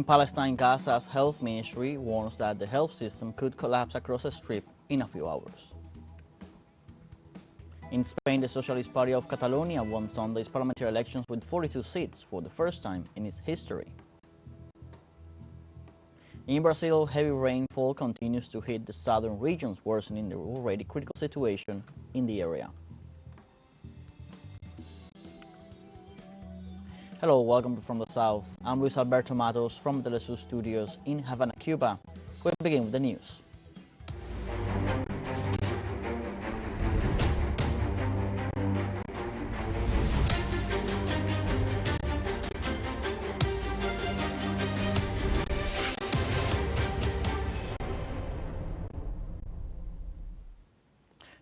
In Palestine, Gaza's health ministry warns that the health system could collapse across the strip in a few hours. In Spain, the Socialist Party of Catalonia won Sunday's parliamentary elections with 42 seats for the first time in its history. In Brazil, heavy rainfall continues to hit the southern regions, worsening the already critical situation in the area. Hello, welcome to From the South. I'm Luis Alberto Matos from teleSUR studios in Havana, Cuba. We begin with the news.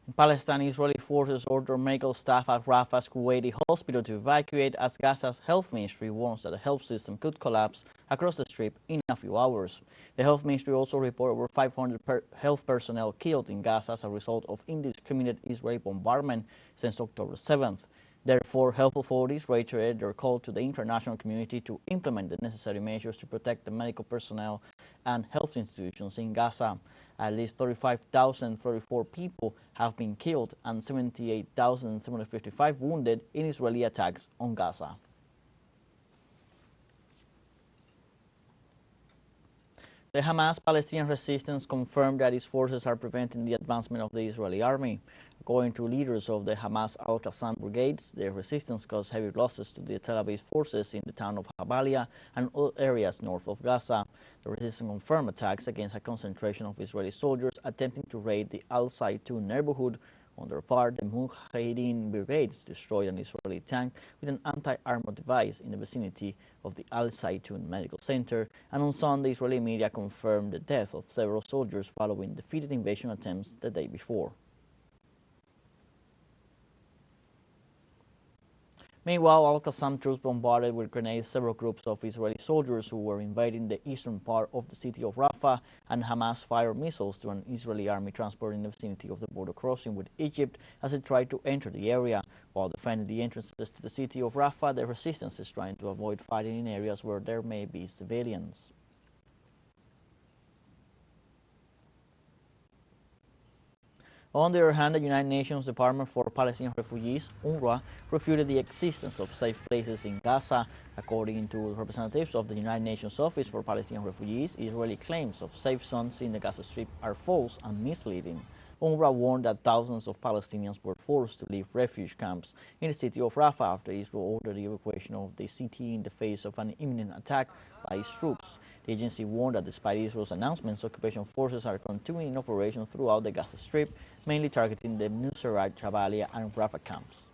In Palestine, Israeli forces order medical staff at Rafah's Kuwaiti hospital to evacuate as Gaza's health ministry warns that the health system could collapse across the strip in a few hours. The health ministry also reported over 500 health personnel killed in Gaza as a result of indiscriminate Israeli bombardment since October 7th. Therefore, health authorities reiterated their call to the international community to implement the necessary measures to protect the medical personnel and health institutions in Gaza. At least 35,034 people have been killed and 78,755 wounded in Israeli attacks on Gaza. The Hamas-Palestinian resistance confirmed that its forces are preventing the advancement of the Israeli army. According to leaders of the Hamas Al-Qassam brigades, the resistance caused heavy losses to the Tel Aviv forces in the town of Jabalia and all areas north of Gaza. The resistance confirmed attacks against a concentration of Israeli soldiers attempting to raid the Al-Zaytun neighborhood. On their part, the Mujahideen brigades destroyed an Israeli tank with an anti-armor device in the vicinity of the Al-Zaytun medical center, and on Sunday, Israeli media confirmed the death of several soldiers following defeated invasion attempts the day before. Meanwhile, Al-Qassam troops bombarded with grenades several groups of Israeli soldiers who were invading the eastern part of the city of Rafah, and Hamas fired missiles to an Israeli army transport in the vicinity of the border crossing with Egypt as it tried to enter the area. While defending the entrances to the city of Rafah, the resistance is trying to avoid fighting in areas where there may be civilians. On the other hand, the United Nations Department for Palestinian Refugees, UNRWA, refuted the existence of safe places in Gaza. According to representatives of the United Nations Office for Palestinian Refugees, Israeli claims of safe zones in the Gaza Strip are false and misleading. UNRWA warned that thousands of Palestinians were forced to leave refuge camps in the city of Rafah after Israel ordered the evacuation of the city in the face of an imminent attack by its troops. The agency warned that despite Israel's announcements, occupation forces are continuing operations throughout the Gaza Strip, mainly targeting the Nuseirat, Jabalia, and Rafah camps.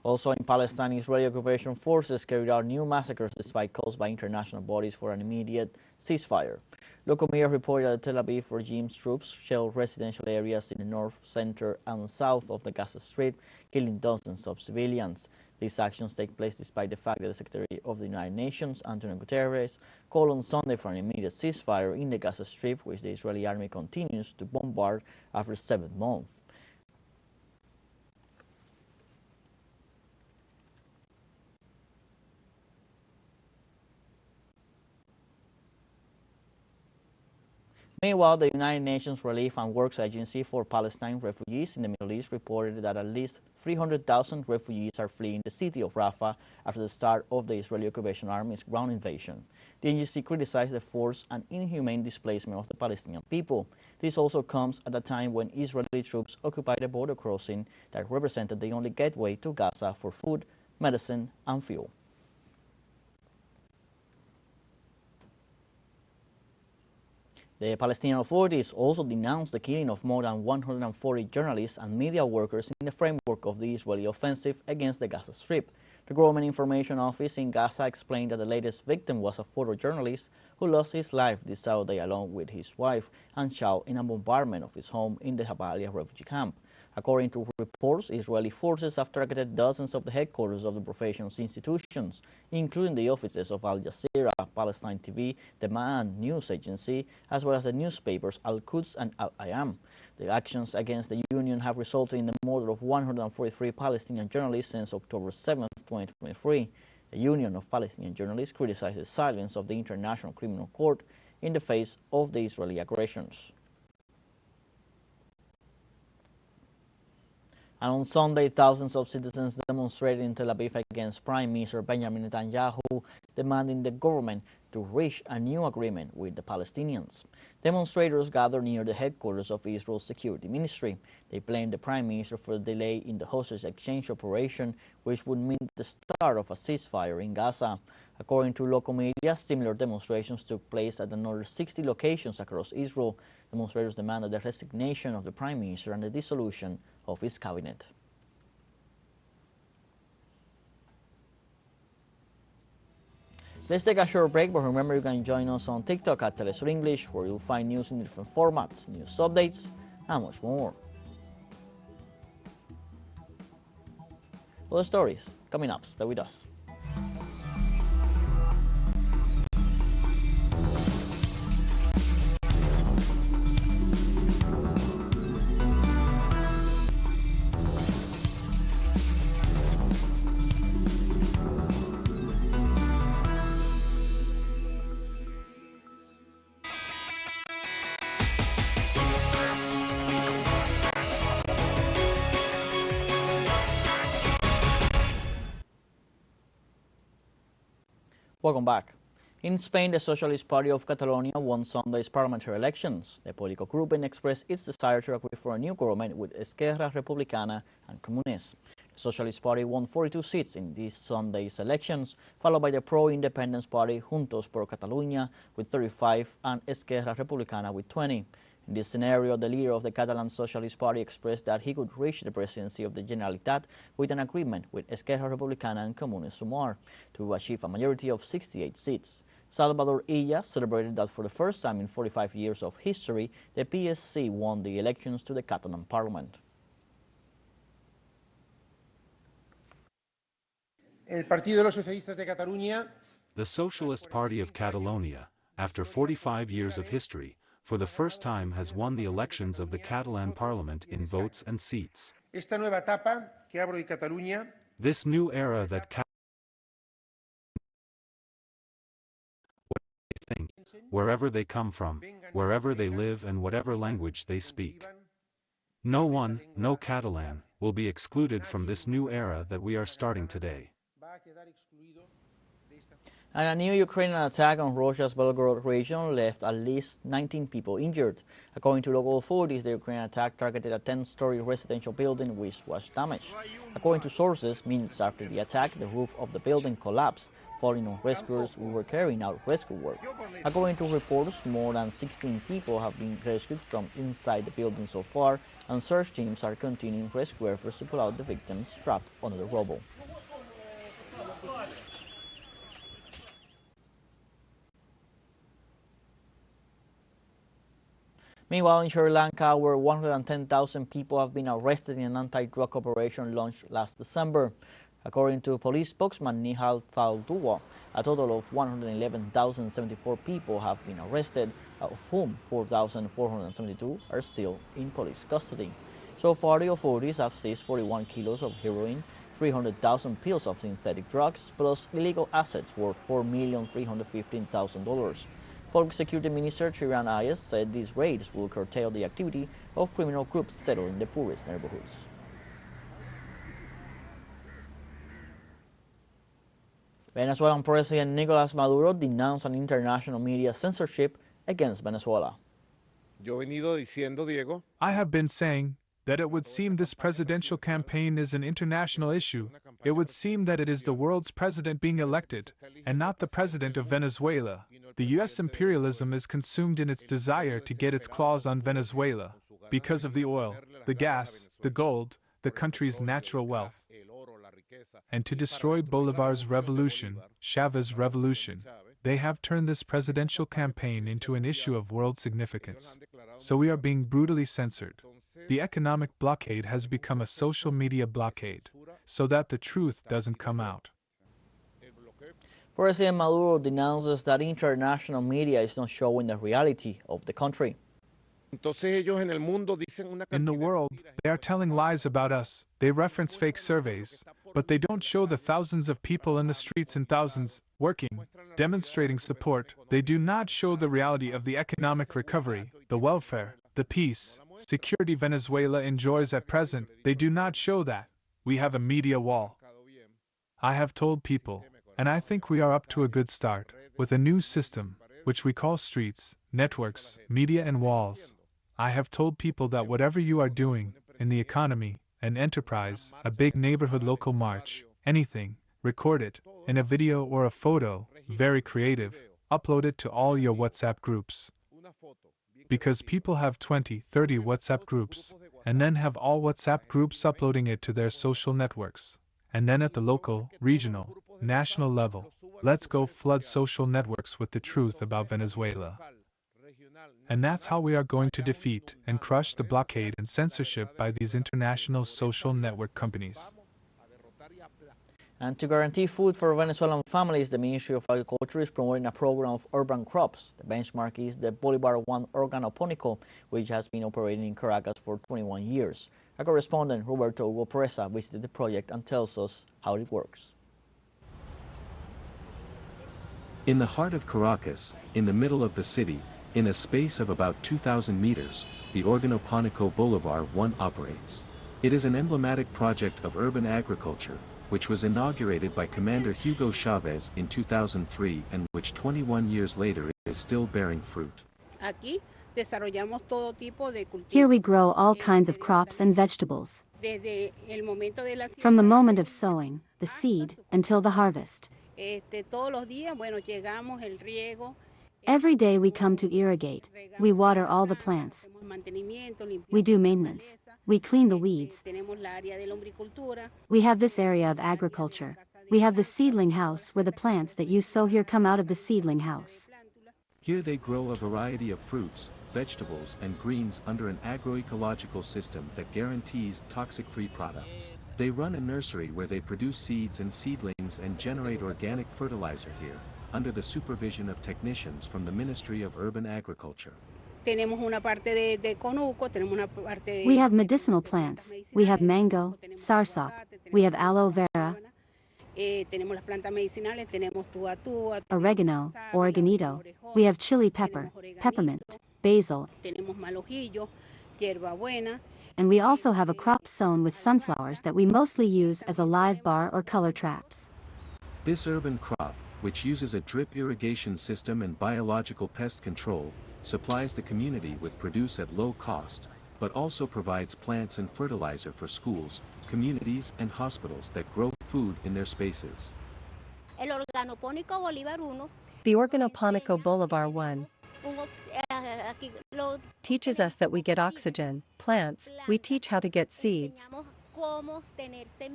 Also in Palestine, Israeli occupation forces carried out new massacres despite calls by international bodies for an immediate ceasefire. Local media reported that the Tel Aviv regime's troops shelled residential areas in the north, center, and south of the Gaza Strip, killing dozens of civilians. These actions take place despite the fact that the Secretary of the United Nations, Antonio Guterres, called on Sunday for an immediate ceasefire in the Gaza Strip, which the Israeli army continues to bombard after 7 months. Meanwhile, the United Nations Relief and Works Agency for Palestine Refugees in the Middle East reported that at least 300,000 refugees are fleeing the city of Rafah after the start of the Israeli occupation army's ground invasion. The agency criticized the forced and inhumane displacement of the Palestinian people. This also comes at a time when Israeli troops occupied the border crossing that represented the only gateway to Gaza for food, medicine, and fuel. The Palestinian authorities also denounced the killing of more than 140 journalists and media workers in the framework of the Israeli offensive against the Gaza Strip. The Government Information Office in Gaza explained that the latest victim was a photojournalist who lost his life this Saturday along with his wife and child in a bombardment of his home in the Jabalia refugee camp. According to reports, Israeli forces have targeted dozens of the headquarters of the professional institutions, including the offices of Al Jazeera, Palestine TV, the Ma'an news agency, as well as the newspapers Al-Quds and Al-Ayam. The actions against the union have resulted in the murder of 143 Palestinian journalists since October 7, 2023. The Union of Palestinian Journalists criticized the silence of the International Criminal Court in the face of the Israeli aggressions. And on Sunday, thousands of citizens demonstrated in Tel Aviv against Prime Minister Benjamin Netanyahu, demanding the government to reach a new agreement with the Palestinians. Demonstrators gathered near the headquarters of Israel's security ministry. They blamed the Prime Minister for the delay in the hostage exchange operation, which would mean the start of a ceasefire in Gaza. According to local media, similar demonstrations took place at another 60 locations across Israel. Demonstrators demanded the resignation of the Prime Minister and the dissolution of his cabinet. Let's take a short break, but remember you can join us on TikTok at teleSUR English, where you'll find news in different formats, news updates, and much more. Other stories coming up. Stay with us. Welcome back. In Spain, the Socialist Party of Catalonia won Sunday's parliamentary elections. The political grouping expressed its desire to agree for a new government with Esquerra Republicana and Comunes. The Socialist Party won 42 seats in this Sunday's elections, followed by the pro-independence party Juntos per Catalunya with 35 and Esquerra Republicana with 20. In this scenario, the leader of the Catalan Socialist Party expressed that he could reach the presidency of the Generalitat with an agreement with Esquerra Republicana and Comunes Sumar to achieve a majority of 68 seats. Salvador Illa celebrated that for the first time in 45 years of history, the PSC won the elections to the Catalan parliament. The Socialist Party of Catalonia, after 45 years of history, for the first time has won the elections of the Catalan parliament in votes and seats. This new era that what they think, wherever they come from, wherever they live and whatever language they speak. No one, no Catalan, will be excluded from this new era that we are starting today. And a new Ukrainian attack on Russia's Belgorod region left at least 19 people injured. According to local authorities, the Ukrainian attack targeted a 10-story residential building which was damaged. According to sources, minutes after the attack, the roof of the building collapsed, falling on rescuers who were carrying out rescue work. According to reports, more than 16 people have been rescued from inside the building so far, and search teams are continuing rescue efforts to pull out the victims trapped under the rubble. Meanwhile, in Sri Lanka, where 110,000 people have been arrested in an anti-drug operation launched last December. According to police spokesman Nihal Thalduwa, a total of 111,074 people have been arrested, of whom 4,472 are still in police custody. So far, the authorities have seized 41 kilos of heroin, 300,000 pills of synthetic drugs, plus illegal assets worth $4,315,000. Public Security Minister Triran Ayes said these raids will curtail the activity of criminal groups settled in the poorest neighborhoods. Venezuelan President Nicolas Maduro denounced an international media censorship against Venezuela. I have been saying that it would seem this presidential campaign is an international issue. It would seem that it is the world's president being elected, and not the president of Venezuela. The U.S. imperialism is consumed in its desire to get its claws on Venezuela, because of the oil, the gas, the gold, the country's natural wealth. And to destroy Bolivar's revolution, Chávez's revolution, they have turned this presidential campaign into an issue of world significance. So we are being brutally censored. The economic blockade has become a social media blockade, so that the truth doesn't come out. President Maduro denounces that international media is not showing the reality of the country. In the world, they are telling lies about us. They reference fake surveys, but they don't show the thousands of people in the streets and thousands working, demonstrating support. They do not show the reality of the economic recovery, the welfare, the peace, security Venezuela enjoys at present. They do not show that. We have a media wall. I have told people, and I think we are up to a good start, with a new system, which we call streets, networks, media and walls. I have told people that whatever you are doing, in the economy, an enterprise, a big neighborhood local march, anything, record it, in a video or a photo, very creative, upload it to all your WhatsApp groups. Because people have 20, 30 WhatsApp groups, and then have all WhatsApp groups uploading it to their social networks. And then at the local, regional, national level, let's go flood social networks with the truth about Venezuela. And that's how we are going to defeat and crush the blockade and censorship by these international social network companies. And to guarantee food for Venezuelan families, the Ministry of Agriculture is promoting a program of urban crops. The benchmark is the Bolivar 1 organoponico, which has been operating in Caracas for 21 years. Our correspondent, Roberto Hugo Presa, visited the project and tells us how it works. In the heart of Caracas, in the middle of the city, in a space of about 2,000 meters, the Organoponico Bolivar 1 operates. It is an emblematic project of urban agriculture, which was inaugurated by Commander Hugo Chavez in 2003 and which 21 years later is still bearing fruit. Here we grow all kinds of crops and vegetables. From the moment of sowing, the seed, until the harvest. Every day we come to irrigate, we water all the plants, we do maintenance, we clean the weeds. We have this area of agriculture. We have the seedling house where the plants that you sow here come out of the seedling house. Here they grow a variety of fruits, vegetables and greens under an agroecological system that guarantees toxic-free products. They run a nursery where they produce seeds and seedlings and generate organic fertilizer here, under the supervision of technicians from the Ministry of Urban Agriculture. We have medicinal plants. We have mango, sarsop. We have aloe vera, oregano, oreganito. We have chili pepper, peppermint, basil. And we also have a crop sown with sunflowers that we mostly use as a live bar or color traps. This urban crop, which uses a drip irrigation system and biological pest control, supplies the community with produce at low cost, but also provides plants and fertilizer for schools, communities and hospitals that grow food in their spaces. The Organoponico Bolivar 1 teaches us that we get oxygen, plants, we teach how to get seeds,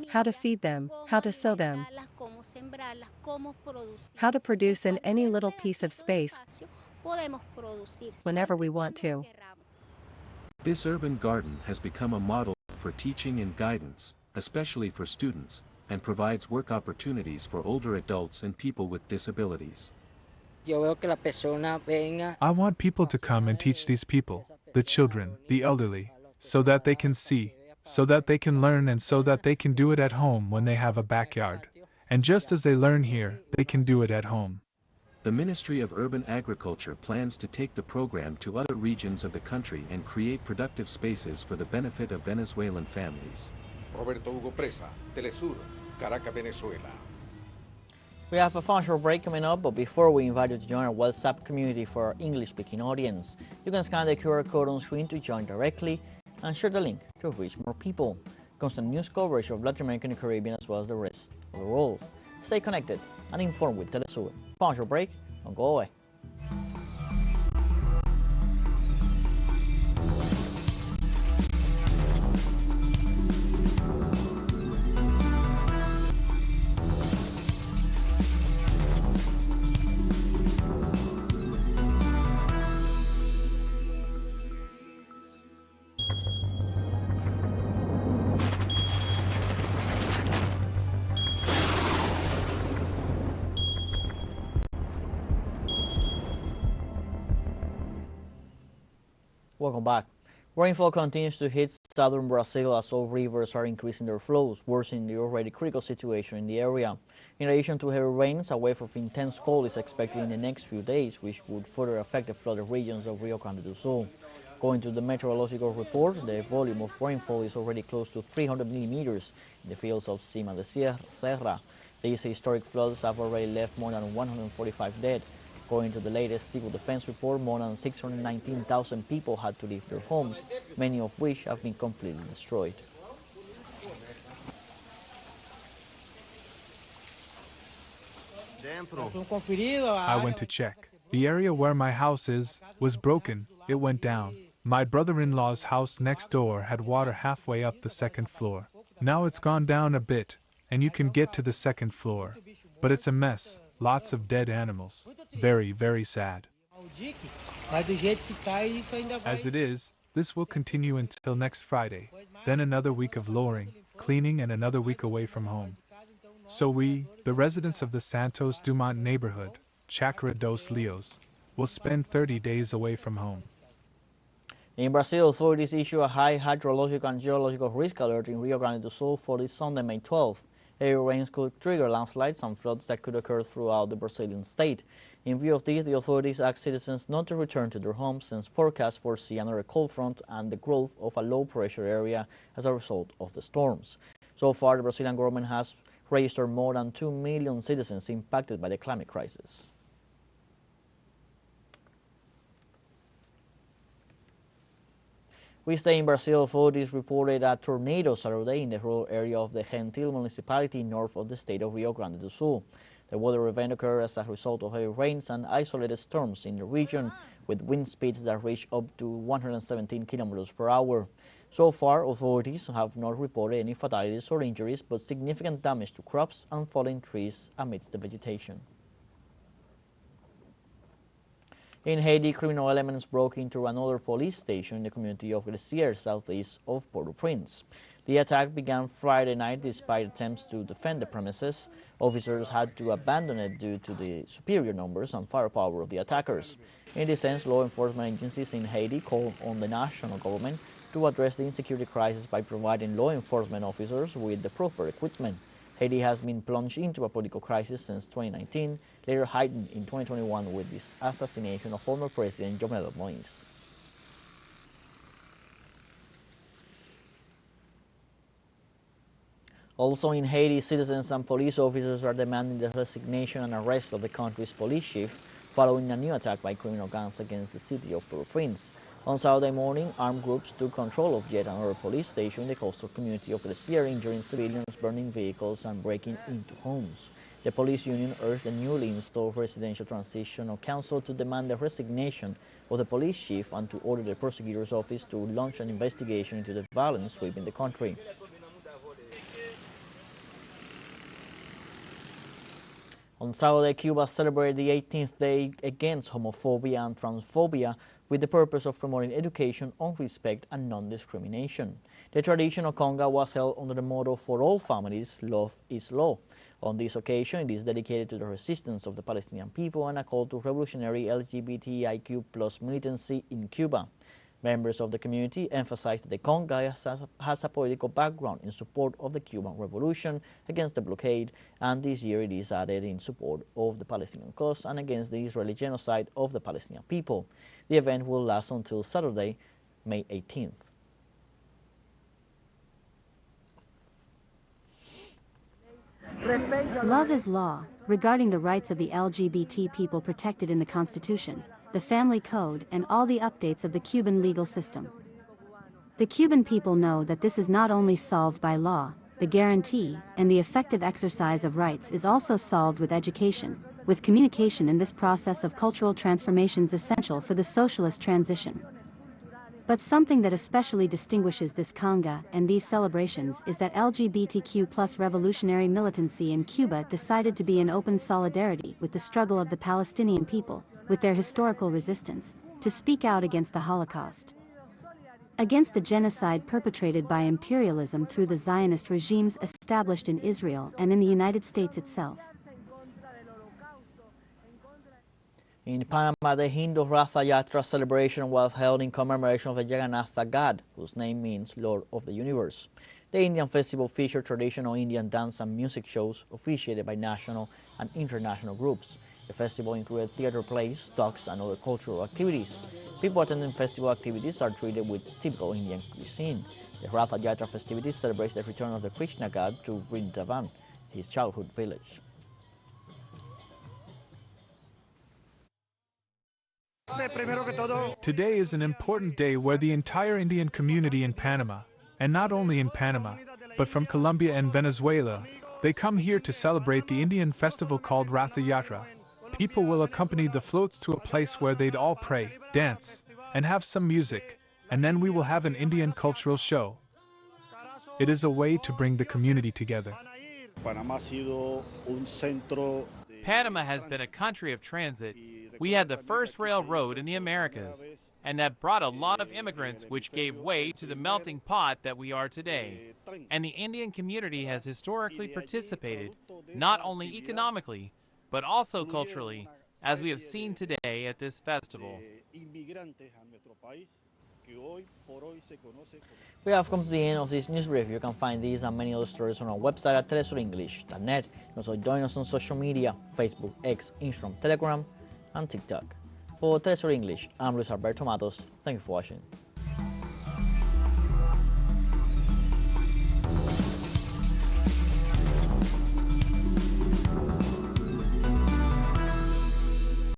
how to feed them, how to sow them, how to produce in any little piece of space whenever we want to. This urban garden has become a model for teaching and guidance, especially for students, and provides work opportunities for older adults and people with disabilities. I want people to come and teach these people, the children, the elderly, so that they can see, so that they can learn and so that they can do it at home when they have a backyard. And just as they learn here, they can do it at home. The Ministry of Urban Agriculture plans to take the program to other regions of the country and create productive spaces for the benefit of Venezuelan families. Roberto Hugo Presa, teleSUR, Caracas, Venezuela. We have a fun short break coming up, but before we invite you to join our WhatsApp community for our English-speaking audience. You can scan the QR code on screen to join directly and share the link to reach more people. Constant news coverage of Latin America and the Caribbean as well as the rest of the world. Stay connected and informed with teleSUR. Fun short break, don't go away. Welcome back. Rainfall continues to hit southern Brazil as all rivers are increasing their flows, worsening the already critical situation in the area. In addition to heavy rains, a wave of intense cold is expected in the next few days, which would further affect the flooded regions of Rio Grande do Sul. According to the meteorological report, the volume of rainfall is already close to 300 millimeters in the fields of Cima de Serra. These historic floods have already left more than 145 dead. According to the latest civil defense report, more than 619,000 people had to leave their homes, many of which have been completely destroyed. I went to check. The area where my house is was broken, it went down. My brother-in-law's house next door had water halfway up the second floor. Now it's gone down a bit, and you can get to the second floor. But it's a mess, lots of dead animals. Very, very sad. As it is, this will continue until next Friday, then another week of lowering, cleaning and another week away from home. So we, the residents of the Santos Dumont neighborhood, Chácara dos Leos, will spend 30 days away from home. In Brazil, authorities issue a high hydrological and geological risk alert in Rio Grande do Sul for this Sunday, May 12th. Heavy rains could trigger landslides and floods that could occur throughout the Brazilian state. In view of this, the authorities ask citizens not to return to their homes since forecasts foresee another cold front and the growth of a low-pressure area as a result of the storms. So far, the Brazilian government has registered more than 2 million citizens impacted by the climate crisis. We stay in Brazil. Authorities reported a tornado Saturday in the rural area of the Gentil municipality north of the state of Rio Grande do Sul. The weather event occurred as a result of heavy rains and isolated storms in the region, with wind speeds that reach up to 117 kilometers per hour. So far, authorities have not reported any fatalities or injuries, but significant damage to crops and fallen trees amidst the vegetation. In Haiti, criminal elements broke into another police station in the community of Glacier, southeast of Port-au-Prince. The attack began Friday night despite attempts to defend the premises. Officers had to abandon it due to the superior numbers and firepower of the attackers. In this sense, law enforcement agencies in Haiti called on the national government to address the insecurity crisis by providing law enforcement officers with the proper equipment. Haiti has been plunged into a political crisis since 2019, later heightened in 2021 with the assassination of former President Jovenel Moïse. Also in Haiti, citizens and police officers are demanding the resignation and arrest of the country's police chief following a new attack by criminal gangs against the city of Port-au-Prince. On Saturday morning, armed groups took control of yet another police station in the coastal community of Glacier, injuring civilians, burning vehicles, and breaking into homes. The police union urged the newly installed Residential Transitional Council to demand the resignation of the police chief and to order the prosecutor's office to launch an investigation into the violence sweeping the country. On Saturday, Cuba celebrated the 18th day against homophobia and transphobia with the purpose of promoting education on respect and non-discrimination. The traditional conga was held under the motto, "For all families, love is law." On this occasion, it is dedicated to the resistance of the Palestinian people and a call to revolutionary LGBTIQ+ militancy in Cuba. Members of the community emphasized that the conga has a political background in support of the Cuban Revolution against the blockade, and this year it is added in support of the Palestinian cause and against the Israeli genocide of the Palestinian people. The event will last until Saturday, May 18th. Love is law, regarding the rights of the LGBT people protected in the Constitution, the Family Code, and all the updates of the Cuban legal system. The Cuban people know that this is not only solved by law, the guarantee and the effective exercise of rights is also solved with education, with communication in this process of cultural transformations essential for the socialist transition. But something that especially distinguishes this conga and these celebrations is that LGBTQ+ revolutionary militancy in Cuba decided to be in open solidarity with the struggle of the Palestinian people, with their historical resistance, to speak out against the Holocaust. Against the genocide perpetrated by imperialism through the Zionist regimes established in Israel and in the United States itself. In Panama, the Hindu Ratha Yatra celebration was held in commemoration of the Jagannatha god, whose name means Lord of the Universe. The Indian festival featured traditional Indian dance and music shows officiated by national and international groups. The festival included theater plays, talks, and other cultural activities. People attending festival activities are treated with typical Indian cuisine. The Ratha Yatra festivities celebrates the return of the Krishna god to Vrindavan, his childhood village. Today is an important day where the entire Indian community in Panama, and not only in Panama, but from Colombia and Venezuela, they come here to celebrate the Indian festival called Ratha Yatra. People will accompany the floats to a place where they'd all pray, dance, and have some music, and then we will have an Indian cultural show. It is a way to bring the community together. Panama has been a country of transit. We had the first railroad in the Americas, and that brought a lot of immigrants, which gave way to the melting pot that we are today. And the Indian community has historically participated, not only economically, but also culturally, as we have seen today at this festival. We have come to the end of this news brief. You can find these and many other stories on our website at telesurenglish.net. Also join us on social media, Facebook, X, Instagram, Telegram, and TikTok. For TeleSUR English, I'm Luis Alberto Matos. Thank you for watching.